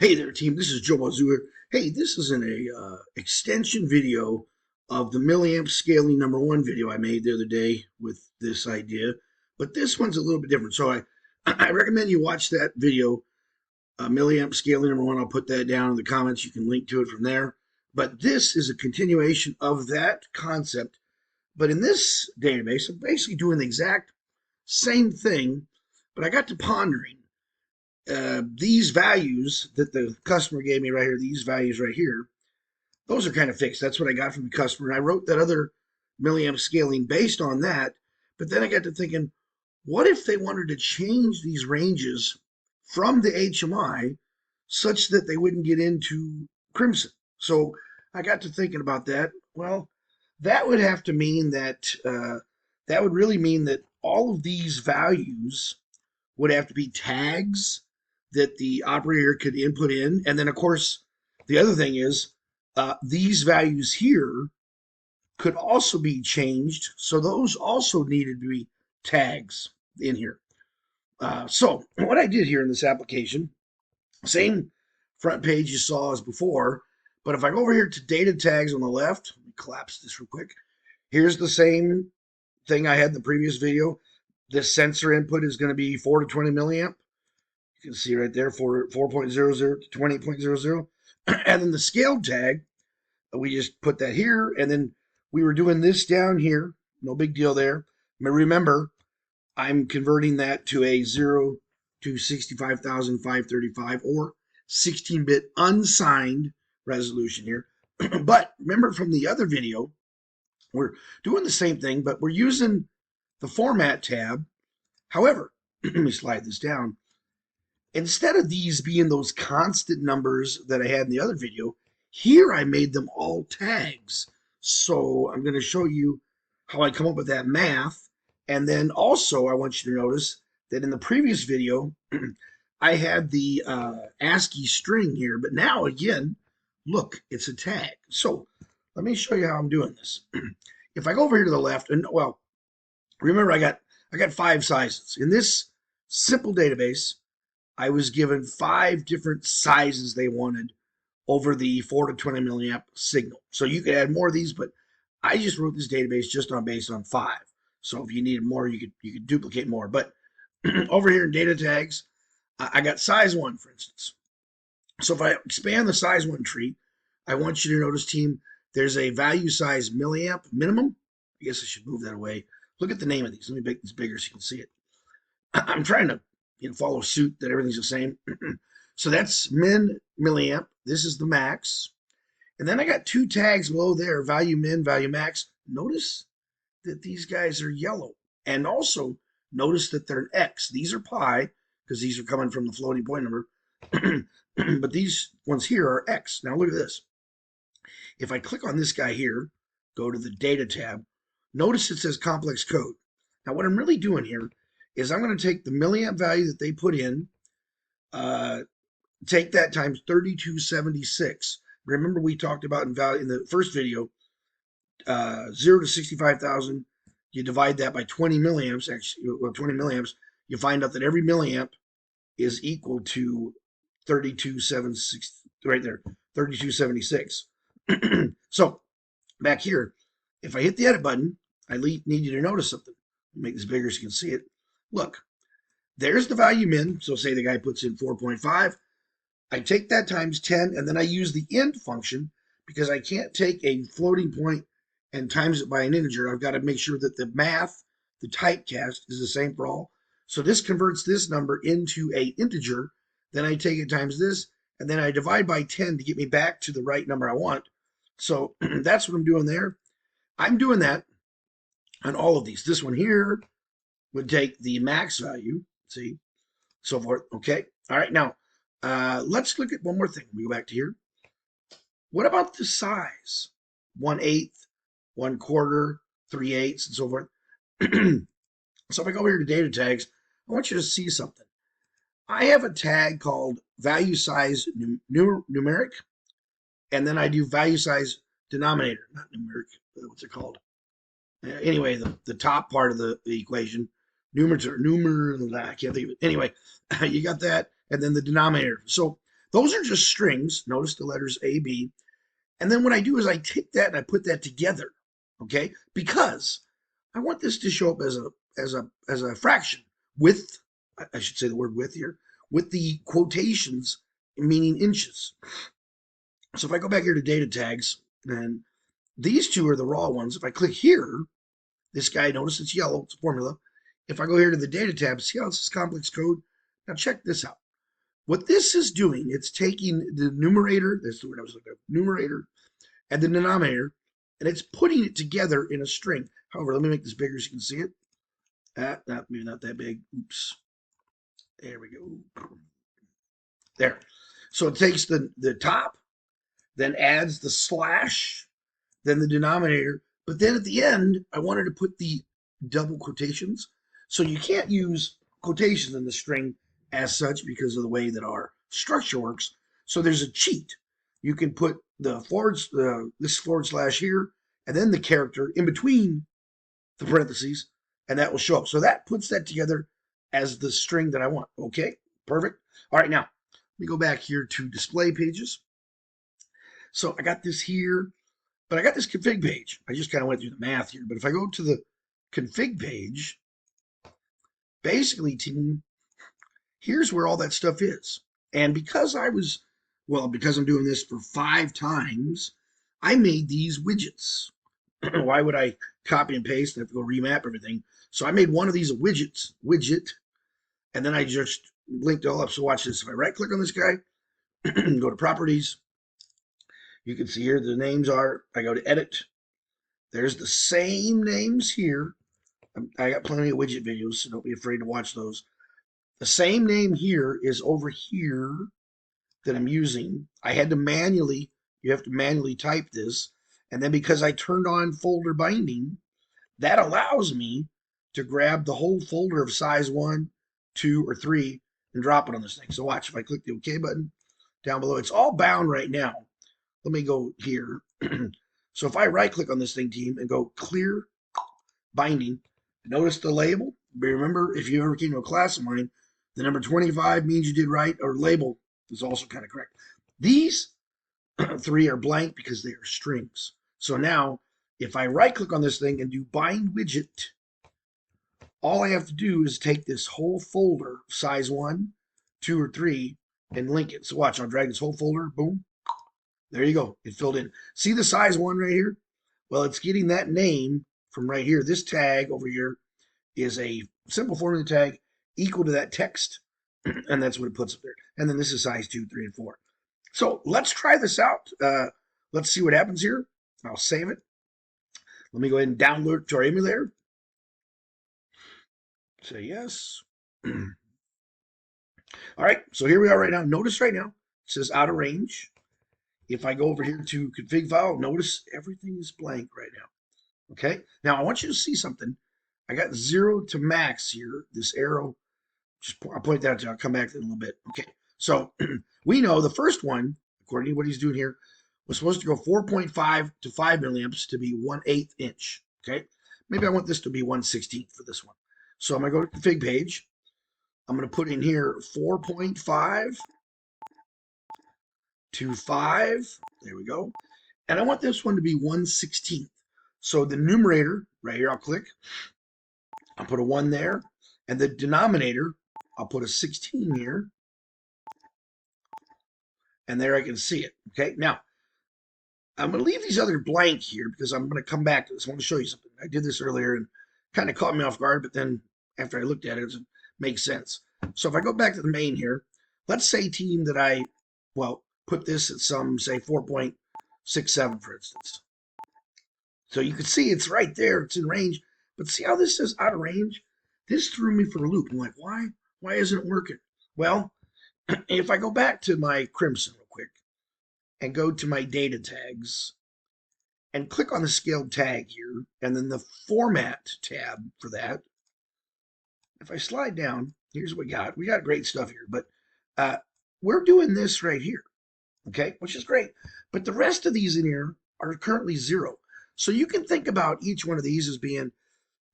Hey there, team. This is Joe Mazur. Hey, this is an extension video of the milliamp scaling #1 video I made the other day with this idea, but this one's a little bit different. So I recommend you watch that video, milliamp scaling #1. I'll put that down in the comments. You can link to it from there. But this is a continuation of that concept. But in this database, I'm basically doing the exact same thing, but I got to pondering these values that the customer gave me right here, these values right here, those are kind of fixed. That's what I got from the customer. And I wrote that other milliamp scaling based on that. But then I got to thinking, what if they wanted to change these ranges from the HMI such that they wouldn't get into Crimson? So I got to thinking about that. Well, that would have to mean that that would really mean that all of these values would have to be tags that the operator could input in. And then, of course, the other thing is these values here could also be changed. So those also needed to be tags in here. So what I did here in this application, same front page you saw as before, but if I go over here to data tags on the left, let me collapse this real quick. Here's the same thing I had in the previous video. This sensor input is going to be 4 to 20 milliamp. You can see right there, 4.00 to 20.00. And then the scale tag, we just put that here. And then we were doing this down here. No big deal there. Remember, I'm converting that to a 0 to 65,535 or 16-bit unsigned resolution here. But remember from the other video, we're doing the same thing, but we're using the format tab. However, let me slide this down. Instead of these being those constant numbers that I had in the other video, here I made them all tags. So I'm going to show you how I come up with that math. And then also I want you to notice that in the previous video, I had the ASCII string here, but now again, look, it's a tag. So let me show you how I'm doing this. If I go over here to the left, and well, remember I got 5 sizes. In this simple database, I was given 5 different sizes they wanted over the 4 to 20 milliamp signal. So you could add more of these, but I just wrote this database just based on 5. So if you needed more, you could duplicate more. But over here in data tags, I got size 1, for instance. So if I expand the size 1 tree, I want you to notice, team, there's a value size milliamp minimum. I guess I should move that away. Look at the name of these. Let me make this bigger so you can see it. I'm trying to follow suit that everything's the same. So that's min milliamp. This is the max. And then I got 2 tags below there, value min, value max. Notice that these guys are yellow. And also notice that they're an X. These are pi, because these are coming from the floating point number. But these ones here are X. Now look at this. If I click on this guy here, go to the data tab, notice it says complex code. Now what I'm really doing here is I'm going to take the milliamp value that they put in, take that times 3276. Remember we talked about in the first video, 0 to 65,000, you divide that by 20 milliamps, actually, well, 20 milliamps, you find out that every milliamp is equal to 3276, right there, 3276. So back here, if I hit the edit button, I need you to notice something. Make this bigger so you can see it. Look, there's the value min. So say the guy puts in 4.5. I take that times 10, and then I use the int function because I can't take a floating point and times it by an integer. I've got to make sure that the math, the typecast, is the same for all. So this converts this number into an integer. Then I take it times this, and then I divide by 10 to get me back to the right number I want. So that's what I'm doing there. I'm doing that on all of these. This one here would take the max value, see, so forth. Okay. All right. Now, let's look at one more thing. We go back to here. What about the size? 1/8, 1/4, 3/8, and so forth. So if I go over here to data tags, I want you to see something. I have a tag called value size numeric, and then I do value size denominator, not numeric, what's it called? Anyway, the top part of the equation, numerator, I can't think of it. Anyway, you got that, and then the denominator. So those are just strings. Notice the letters A, B. And then what I do is I take that and I put that together, okay? Because I want this to show up as a fraction with, I should say the word with here, with the quotations meaning inches. So if I go back here to data tags, and these two are the raw ones. If I click here, this guy, notice it's yellow, it's a formula. If I go here to the data tab, see how it says complex code? Now check this out. What this is doing, it's taking the numerator, that's the word I was looking at, numerator, and the denominator, and it's putting it together in a string. However, let me make this bigger so you can see it. Maybe not that big. Oops. There we go. There. So it takes the top, then adds the slash, then the denominator, but then at the end, I wanted to put the double quotations. So you can't use quotations in the string as such because of the way that our structure works. So there's a cheat. You can put the this forward slash here, and then the character in between the parentheses, and that will show up. So that puts that together as the string that I want. Okay, perfect. All right, now let me go back here to display pages. So I got this here, but I got this config page. I just kind of went through the math here. But if I go to the config page, basically, team, here's where all that stuff is. And because because I'm doing this for 5 times, I made these widgets. Why would I copy and paste and have to go remap everything? So I made one of these a widget, and then I just linked it all up. So watch this. If I right click on this guy, go to properties, you can see here the names are, I go to edit. There's the same names here. I got plenty of widget videos, so don't be afraid to watch those. The same name here is over here that I'm using. I had to you have to manually type this. And then because I turned on folder binding, that allows me to grab the whole folder of size 1, 2, or 3 and drop it on this thing. So watch, if I click the OK button down below, it's all bound right now. Let me go here. So if I right click on this thing, team, and go clear binding, notice the label. Remember, if you ever came to a class of mine, the number 25 means you did right, or label is also kind of correct. These 3 are blank because they are strings. So now, if I right click on this thing and do bind widget, all I have to do is take this whole folder, size 1, 2, or 3, and link it. So watch, I'll drag this whole folder, boom. There you go, it filled in. See the size 1 right here? Well, it's getting that name from right here. This tag over here is a simple formula tag equal to that text, and that's what it puts up there. And then this is size 2, 3, and 4. So let's try this out. Let's see what happens here. I'll save it. Let me go ahead and download it to our emulator. Say yes. All right, so here we are right now. Notice right now, it says out of range. If I go over here to config file, notice everything is blank right now. Okay, now I want you to see something. I got 0 to max here, this arrow. I'll point that out to you. I'll come back to it in a little bit. Okay, so we know the first one, according to what he's doing here, was supposed to go 4.5 to 5 milliamps to be 1/8 inch. Okay, maybe I want this to be 1/16 for this one. So I'm going to go to the config page. I'm going to put in here 4.5 to 5. There we go. And I want this one to be 1/16. So the numerator, right here, I'll click. I'll put a 1 there. And the denominator, I'll put a 16 here. And there I can see it. Okay, now, I'm going to leave these other blank here because I'm going to come back to this. I want to show you something. I did this earlier and kind of caught me off guard, but then after I looked at it, it makes sense. So if I go back to the main here, let's say, team, that I, put this at some, say, 4.67, for instance. So you can see it's right there. It's in range. But see how this says out of range? This threw me for a loop. I'm like, why? Why isn't it working? Well, if I go back to my Crimson real quick and go to my data tags and click on the scaled tag here and then the format tab for that, if I slide down, here's what we got. We got great stuff here, but we're doing this right here, okay, which is great. But the rest of these in here are currently 0. So you can think about each one of these as being,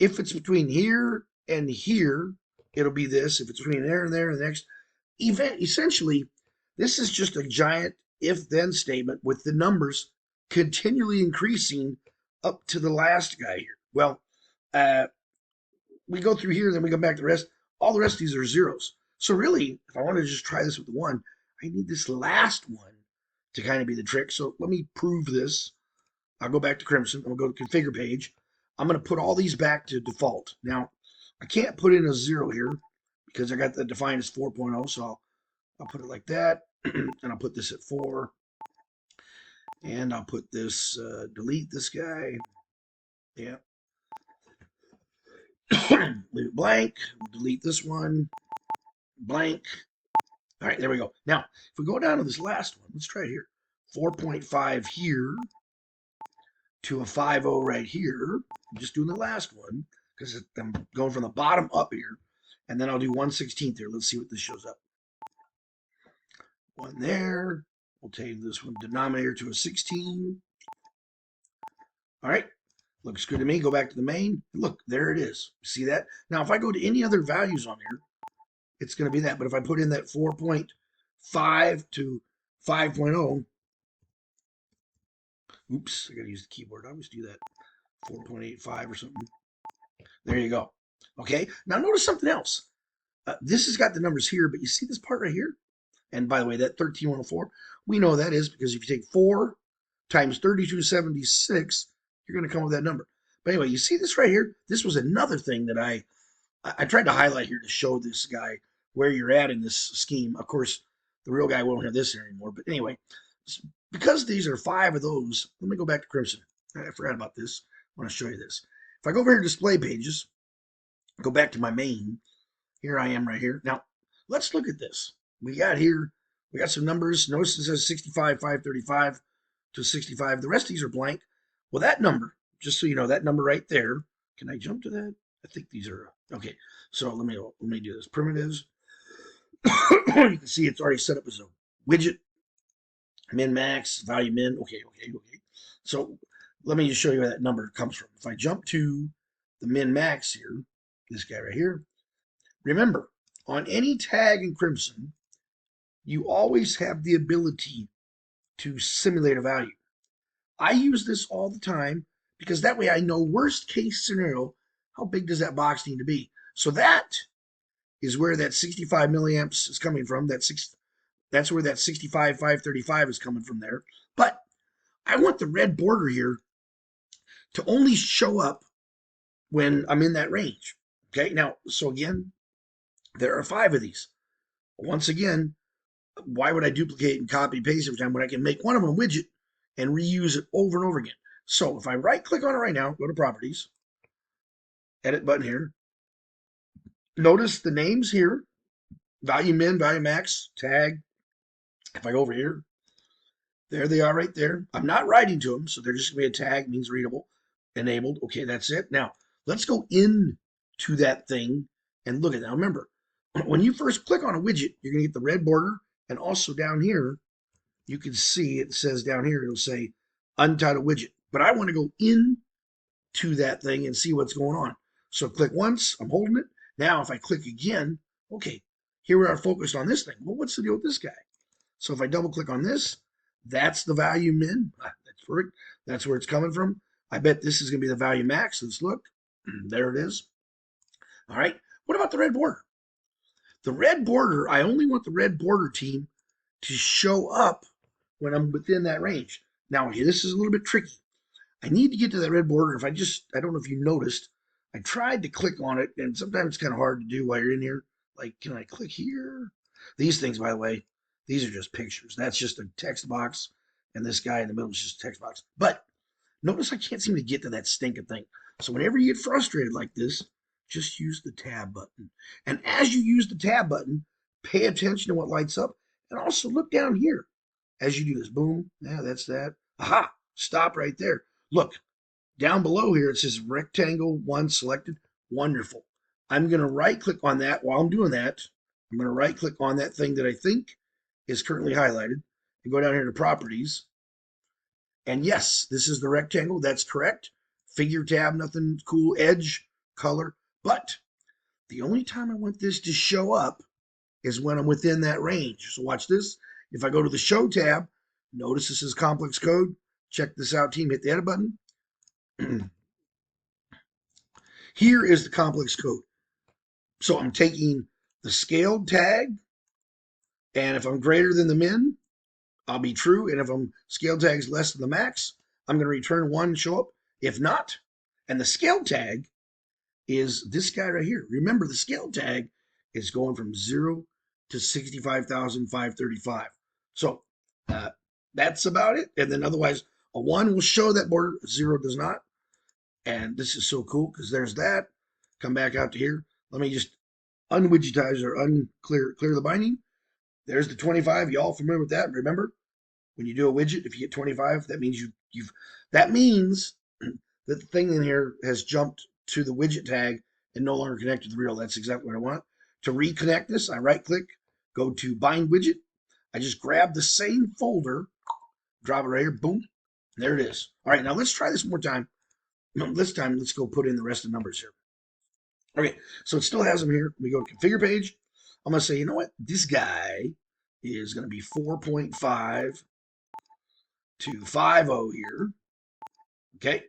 if it's between here and here, it'll be this. If it's between there and there and the next, essentially, This is just a giant if-then statement with the numbers continually increasing up to the last guy here. Well, we go through here, then we go back to the rest. All the rest of these are zeros. So really, if I want to just try this with the 1, I need this last one to kind of be the trick. So let me prove this. I'll go back to Crimson. I'm going to go to configure page. I'm going to put all these back to default. Now, I can't put in a 0 here because I got that defined as 4.0. So I'll put it like that. And I'll put this at 4. And I'll put this, delete this guy. Yeah. Leave it blank. Delete this one. Blank. All right, there we go. Now, if we go down to this last one, let's try it here. 4.5 here to a 5.0 right here. I'm just doing the last one because I'm going from the bottom up here. And then I'll do 1/16 there. Let's see what this shows up. 1 there. We'll take this one denominator to a 16. All right. Looks good to me. Go back to the main. Look, there it is. See that? Now, if I go to any other values on here, it's going to be that. But if I put in that 4.5 to 5.0, oops, I got to use the keyboard. I always do that. 4.85 or something. There you go. Okay. Now, notice something else. This has got the numbers here, but you see this part right here? And by the way, that 13104, we know that is because if you take 4 times 3276, you're going to come up with that number. But anyway, you see this right here? This was another thing that I tried to highlight here to show this guy where you're at in this scheme. Of course, the real guy won't have this here anymore. But anyway, because these are 5 of those, let me go back to Crimson. I forgot about this. I want to show you this. If I go over here to display pages, go back to my main, here I am right here. Now, let's look at this. We got some numbers. Notice it says 65, 535 to 65. The rest of these are blank. Well, that number, just so you know, that number right there, can I jump to that? I think these are, okay. So let me do this. Primitives. You can see it's already set up as a widget. Min, max, value min. Okay. So let me just show you where that number comes from. If I jump to the min max here, this guy right here, remember, on any tag in Crimson, you always have the ability to simulate a value. I use this all the time because that way I know worst case scenario, how big does that box need to be? So that is where that 65 milliamps is coming from. That's where that 65, 535 is coming from there. But I want the red border here to only show up when I'm in that range. Okay, now, so again, there are 5 of these. Once again, why would I duplicate and copy and paste every time when I can make one of them a widget and reuse it over and over again? So if I right click on it right now, go to properties, edit button here. Notice the names here, value min, value max, tag. If I go over here, there they are right there. I'm not writing to them, so they're just going to be a tag, means readable, enabled. Okay, that's it. Now, let's go into that thing and look at it. Now, remember, when you first click on a widget, you're going to get the red border, and also down here, you can see it says down here, it'll say untitled widget. But I want to go into that thing and see what's going on. So click once, I'm holding it. Now, if I click again, okay, here we are focused on this thing. Well, what's the deal with this guy? So if I double click on this, that's the value min. That's perfect. That's where it's coming from. I bet this is going to be the value max. Let's look. There it is. All right. What about the red border? The red border, I only want the red border team to show up when I'm within that range. Now, this is a little bit tricky. I need to get to that red border. I don't know if you noticed, I tried to click on it, and sometimes it's kind of hard to do while you're in here. Like, can I click here? These things, by the way, these are just pictures. That's just a text box, and this guy in the middle is just a text box. But notice I can't seem to get to that stinking thing. So whenever you get frustrated like this, just use the tab button. And as you use the tab button, pay attention to what lights up, and also look down here as you do this. Boom. Yeah, that's that. Aha. Stop right there. Look, down below here, it says rectangle 1 selected. Wonderful. I'm going to right click on that. While I'm doing that, I'm going to right click on that thing that I think is currently highlighted and go down here to properties. And yes, this is the rectangle. That's correct. Figure tab, nothing cool. Edge, color. But the only time I want this to show up is when I'm within that range. So watch this. If I go to the Show tab, notice this is complex code. Check this out, team. Hit the Edit button. Here is the complex code. So I'm taking the scaled tag, and if I'm greater than the min, I'll be true. And if I'm scale tag's less than the max, I'm going to return 1, show up. If not, and the scale tag is this guy right here. Remember, the scale tag is going from 0 to 65,535. So that's about it. And then otherwise, a 1 will show that border, a 0 does not. And this is so cool because there's that. Come back out to here. Let me just unwidgetize or clear the binding. There's the 25. You all familiar with that? Remember, when you do a widget, if you get 25, that means that means that the thing in here has jumped to the widget tag and no longer connected to the real. That's exactly what I want. To reconnect this, I right click, go to bind widget. I just grab the same folder, drop it right here, boom, there it is. All right, now let's try this more time. This time, let's go put in the rest of the numbers here. Okay, so it still has them here. We go to configure page. I'm going to say, you know what? This guy is going to be 4.5 to 50 here. Okay,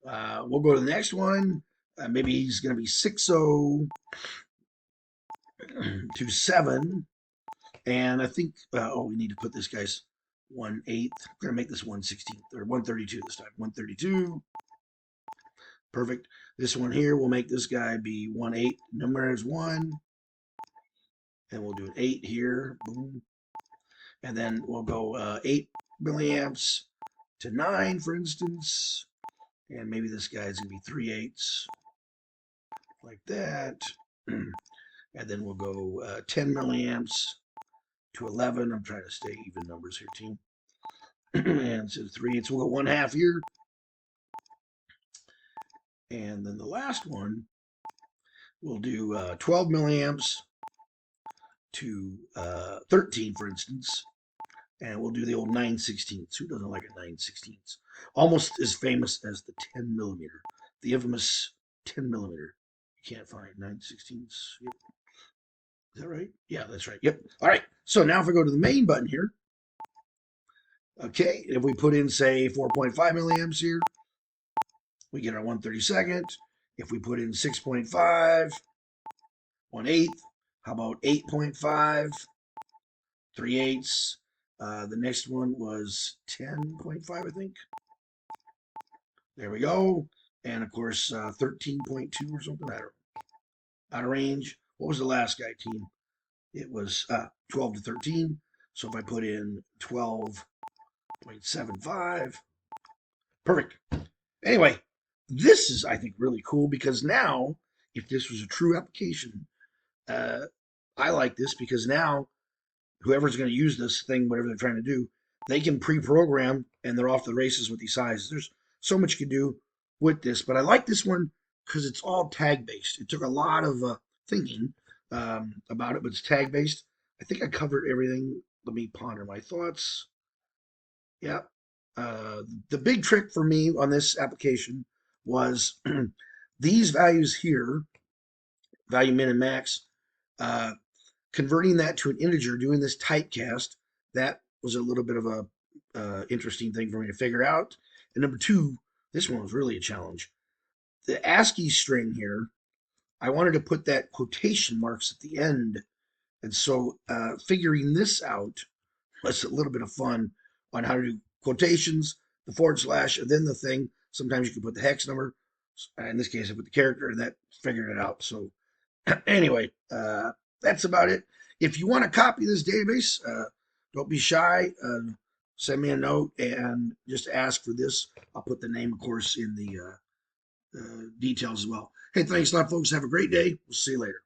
we'll go to the next one. Maybe he's going to be 60 to 7. And I think, we need to put this guy's 1/8. I'm going to make this 1/16 or 132 this time. 132. Perfect. This one here, we'll make this guy be 1/8. Number is 1. And we'll do an 8 here. Boom. And then we'll go 8 milliamps to 9, for instance. And maybe this guy's going to be 3/8. Like that. And then we'll go 10 milliamps to 11. I'm trying to stay even numbers here, team. And so 3/8. We'll go 1/2 here. And then the last one, we'll do 12 milliamps to 13, for instance. And we'll do the old 9/16. Who doesn't like a 9/16? Almost as famous as the 10 millimeter. The infamous 10 millimeter. You can't find 9/16. Yep. Is that right? Yeah, that's right. Yep. All right. So now if I go to the main button here, okay, if we put in, say, 4.5 milliamps here, we get our 1/32. If we put in 6.5, 1/8, how about 8.5, 3/8? The next one was 10.5, I think. There we go. And of course, 13.2 or something. Out of range. What was the last guy, team? It was 12 to 13. So if I put in 12.75, perfect. Anyway, this is, I think, really cool because now, if this was a true application, I like this because now whoever's going to use this thing, whatever they're trying to do, they can pre-program and they're off the races with these sizes. There's so much you can do with this, but I like this one because it's all tag-based. It took a lot of thinking about it, but it's tag-based. I think I covered everything. Let me ponder my thoughts. Yeah. The big trick for me on this application was these values here, value min and max, converting that to an integer, doing this typecast, that was a little bit of a interesting thing for me to figure out. And number 2, this one was really a challenge. The ASCII string here, I wanted to put that quotation marks at the end. And so figuring this out was a little bit of fun on how to do quotations, the /, and then the thing. Sometimes you can put the hex number. In this case, I put the character, and that figured it out. So anyway, that's about it. If you want to copy this database, don't be shy. Send me a note and just ask for this. I'll put the name, of course, in the details as well. Hey, thanks a lot, folks. Have a great day. We'll see you later.